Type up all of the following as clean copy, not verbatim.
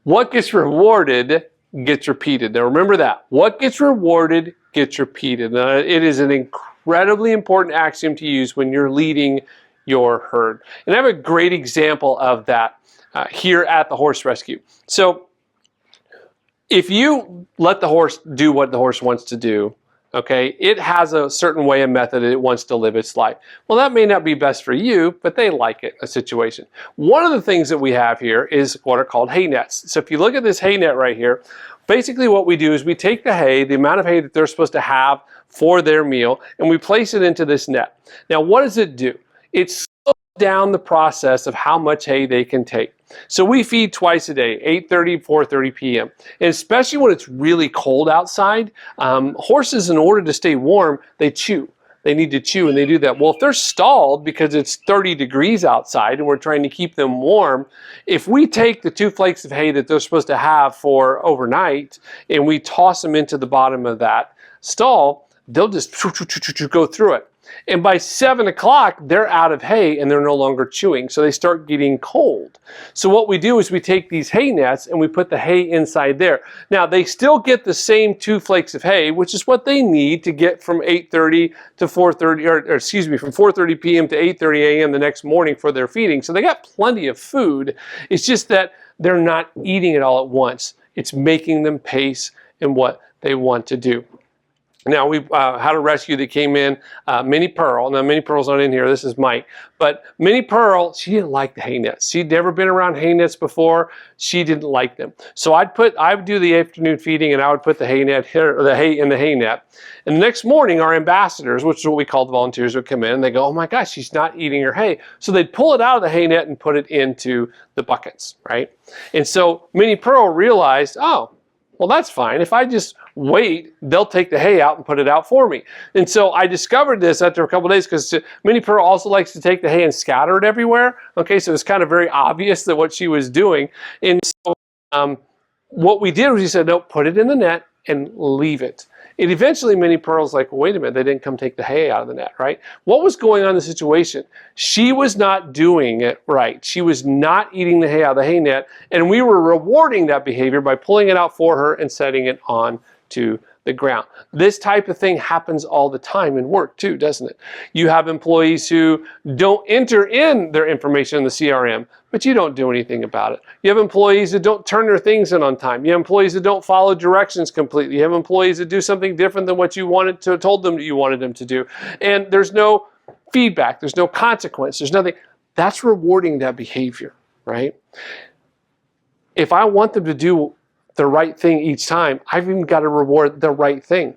What gets rewarded gets repeated. Now remember that. What gets rewarded gets repeated. Now, it is an incredibly important axiom to use when you're leading your herd. And I have a great example of that here at the horse rescue. So if you let the horse do what the horse wants to do, okay, it has a certain way, a method it wants to live its life. Well, that may not be best for you, but they like it, a situation. One of the things that we have here is what are called hay nets. So if you look at this hay net right here, basically what we do is we take the hay, the amount of hay that they're supposed to have for their meal, and we place it into this net. Now, what does it do? It slows down the process of how much hay they can take. So we feed twice a day, 8:30, 4:30 p.m. And especially when it's really cold outside, horses, in order to stay warm, they chew. They need to chew, and they do that. Well, if they're stalled because it's 30 degrees outside and we're trying to keep them warm, if we take the 2 flakes of hay that they're supposed to have for overnight and we toss them into the bottom of that stall, they'll just go through it. And by 7 o'clock, they're out of hay and they're no longer chewing. So they start getting cold. So what we do is we take these hay nets and we put the hay inside there. Now, they still get the same 2 flakes of hay, which is what they need to get from 8:30 to 4:30, or excuse me, from 4:30 p.m. to 8:30 a.m. the next morning for their feeding. So they got plenty of food. It's just that they're not eating it all at once. It's making them pace in what they want to do. Now, we had a rescue that came in, Minnie Pearl. Now, Minnie Pearl's not in here. This is Mike. But Minnie Pearl, she didn't like the hay nets. She'd never been around hay nets before. She didn't like them. So I would do the afternoon feeding, and I would put the hay net here, or the hay in the hay net. And the next morning, our ambassadors, which is what we call the volunteers, would come in and they go, "Oh my gosh, she's not eating her hay." So they'd pull it out of the hay net and put it into the buckets, right? And so Minnie Pearl realized, oh, well, that's fine. If I just wait, they'll take the hay out and put it out for me. And so I discovered this after a couple of days, because Minnie Pearl also likes to take the hay and scatter it everywhere. Okay, so it's kind of very obvious that what she was doing. And so what we did was we said, no, put it in the net and leave it. And eventually Minnie Pearl's like, wait a minute, they didn't come take the hay out of the net, right? What was going on in the situation? She was not doing it right. She was not eating the hay out of the hay net, and we were rewarding that behavior by pulling it out for her and setting it on to the ground. This type of thing happens all the time in work too, doesn't it? You have employees who don't enter in their information in the CRM, but you don't do anything about it. You have employees that don't turn their things in on time. You have employees that don't follow directions completely. You have employees that do something different than what you told them that you wanted them to do. And there's no feedback, there's no consequence, there's nothing. That's rewarding that behavior, right? If I want them to do the right thing each time, I've even got to reward the right thing.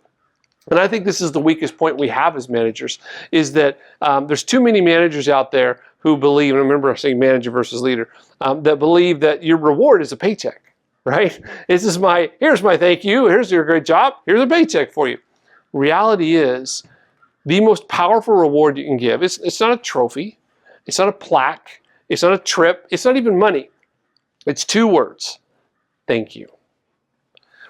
And I think this is the weakest point we have as managers, is that there's too many managers out there who believe, and remember I'm saying manager versus leader, that believe that your reward is a paycheck, right? Here's my thank you, here's your great job, here's a paycheck for you. Reality is, the most powerful reward you can give, it's not a trophy, it's not a plaque, it's not a trip, it's not even money. It's 2 words: thank you.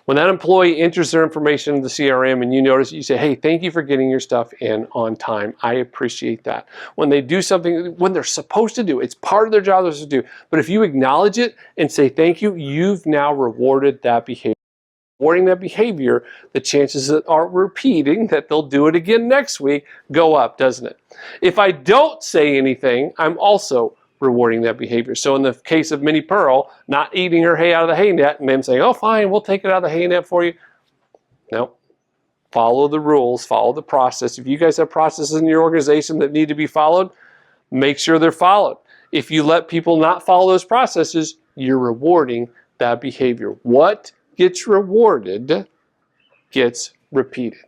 When that employee enters their information in the CRM and you notice, you say, hey, thank you for getting your stuff in on time. I appreciate that. When they do something, when they're supposed to do, it's part of their job they're supposed to do. But if you acknowledge it and say thank you, you've now rewarded that behavior. Rewarding that behavior, the chances that are repeating, that they'll do it again next week, go up, doesn't it? If I don't say anything, I'm also rewarding that behavior. So in the case of Minnie Pearl, not eating her hay out of the hay net and them saying, oh, fine, we'll take it out of the hay net for you. No. Follow the rules, follow the process. If you guys have processes in your organization that need to be followed, make sure they're followed. If you let people not follow those processes, you're rewarding that behavior. What gets rewarded gets repeated.